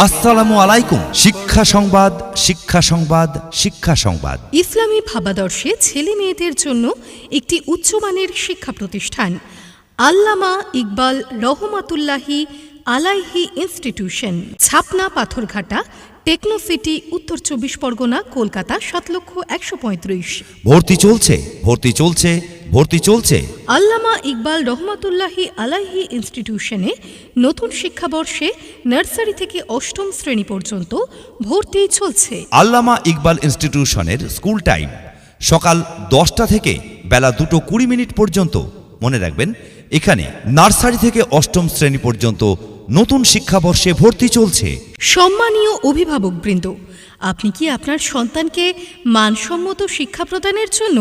আসসালামু আলাইকুম। শিক্ষা সংবাদ, শিক্ষা সংবাদ, শিক্ষা সংবাদ। ইসলামী ভাবাদর্শে ছেলে মেয়েদের জন্য একটি উচ্চমানের শিক্ষা প্রতিষ্ঠান আল্লামা ইকবাল রহমাতুল্লাহি আলাইহি ইনস্টিটিউশন, ছাপনা পাথরঘাটা, টেকনোসিটি, উত্তর ২৪ পরগনা, কলকাতা ৭,১৩৫,০০০। ভর্তি চলছে, ভর্তি চলছে, ভর্তি চলছে। আল্লামা ইকবাল রহমাতুল্লাহি আলাইহি ইনস্টিটিউশনে নতুন শিক্ষাবর্ষে নার্সারি থেকে অষ্টম শ্রেণী পর্যন্ত ভর্তি চলছে। আল্লামা ইকবাল ইনস্টিটিউশনের স্কুল টাইম সকাল ১০টা থেকে বেলা ২:২০ পর্যন্ত। মনে রাখবেন, এখানে নার্সারি থেকে অষ্টম শ্রেণী পর্যন্ত নতুন শিক্ষাবর্ষে ভর্তি চলছে। সম্মানীয় অভিভাবকবৃন্দ, আপনি কি আপনার সন্তানকে মানসম্মত শিক্ষা প্রদানের জন্য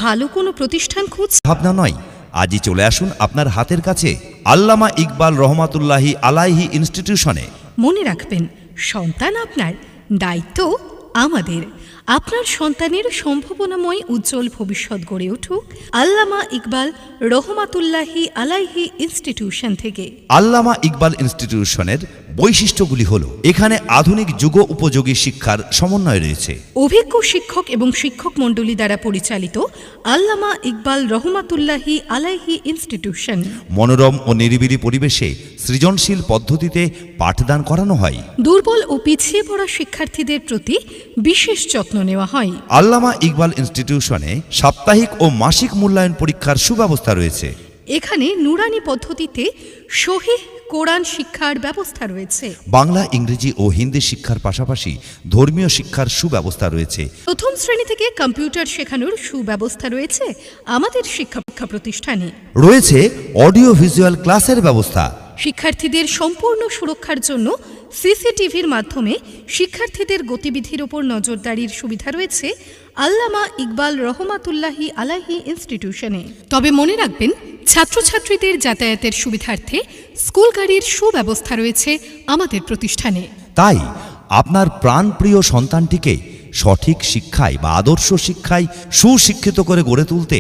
ভালো কোনো প্রতিষ্ঠান খুঁজছেন? ভাবনা নয়, আজই চলে আসুন আপনার হাতের কাছে আল্লামা ইকবাল রহমাতুল্লাহি আলাইহি ইনস্টিটিউশনে। মনে রাখবেন, সন্তান আপনার, দায়িত্ব আমাদের। আপনার সন্তানের সম্ভাবনাময় উজ্জ্বল ভবিষ্যৎ গড়ে উঠুক আল্লামা ইকবাল রহমাতুল্লাহি আলাইহি ইনস্টিটিউশন থেকে। আল্লামা ইকবাল ইনস্টিটিউশনের বৈশিষ্ট্যগুলি হল, এখানে আধুনিক যুগ উপযোগী শিক্ষার সমন্বয় রয়েছে। অভিজ্ঞ শিক্ষক এবং শিক্ষক মণ্ডলী দ্বারা পরিচালিত আল্লামা ইকবাল রহমাতুল্লাহি আলাইহি ইনস্টিটিউশন। মনোরম ও নিরিবিলি পরিবেশে সৃজনশীল পদ্ধতিতে পাঠদান করানো হয়। দুর্বল ও পিছিয়ে পড়া শিক্ষার্থীদের প্রতি বিশেষ যত্ন নেওয়া হয়। আল্লামা ইকবাল ইনস্টিটিউশনে সাপ্তাহিক ও মাসিক মূল্যায়ন পরীক্ষার সুব্যবস্থা রয়েছে। এখানে নুরানি পদ্ধতিতে সহিহ কোরআন শিক্ষার ব্যবস্থা রয়েছে। বাংলা, ইংরেজি ও হিন্দি শিক্ষার পাশাপাশি ধর্মীয় শিক্ষার সুব্যবস্থা রয়েছে। প্রথম শ্রেণী থেকে কম্পিউটার শেখানোর সুব্যবস্থা রয়েছে আমাদের শিক্ষা প্রতিষ্ঠানে। রয়েছে অডিও ভিজুয়াল ক্লাসের ব্যবস্থা। শিক্ষার্থীদের সম্পূর্ণ সুরক্ষার জন্য সিসিটিভির মাধ্যমে শিক্ষার্থীদের গতিবিধির ওপর নজরদারির সুবিধা রয়েছে আল্লামা ইকবাল রহমাতুল্লাহি আলাইহি ইনস্টিটিউশনে। তবে মনে রাখবেন, ছাত্রছাত্রীদের যাতায়াতের সুবিধার্থে স্কুল গাড়ির সুব্যবস্থা রয়েছে আমাদের প্রতিষ্ঠানে। তাই আপনার প্রাণপ্রিয় সন্তানটিকে সঠিক শিক্ষায় বা আদর্শ শিক্ষায় সুশিক্ষিত করে গড়ে তুলতে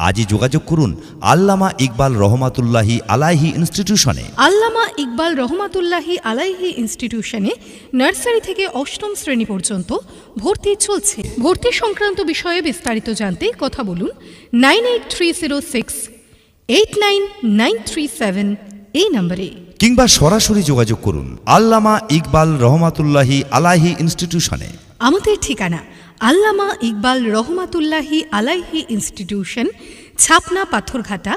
আজই যোগাযোগ করুন আল্লামা ইকবাল রহমাতুল্লাহি আলাইহি ইনস্টিটিউশনে। আল্লামা ইকবাল রহমাতুল্লাহি আলাইহি ইনস্টিটিউশনে নার্সারি থেকে অষ্টম শ্রেণী পর্যন্ত ভর্তি চলছে। ভর্তি সংক্রান্ত বিষয়ে বিস্তারিত জানতে কথা বলুন 9830689937 এই নম্বরে, কিংবা সরাসরি যোগাযোগ করুন আল্লামা ইকবাল রহমাতুল্লাহি আলাইহি ইনস্টিটিউশনে। আমাদের ঠিকানা আল্লামা ইকবাল রহমাতুল্লাহি আলাইহি ইনস্টিটিউশন, ছাপনা পাথরঘাটা,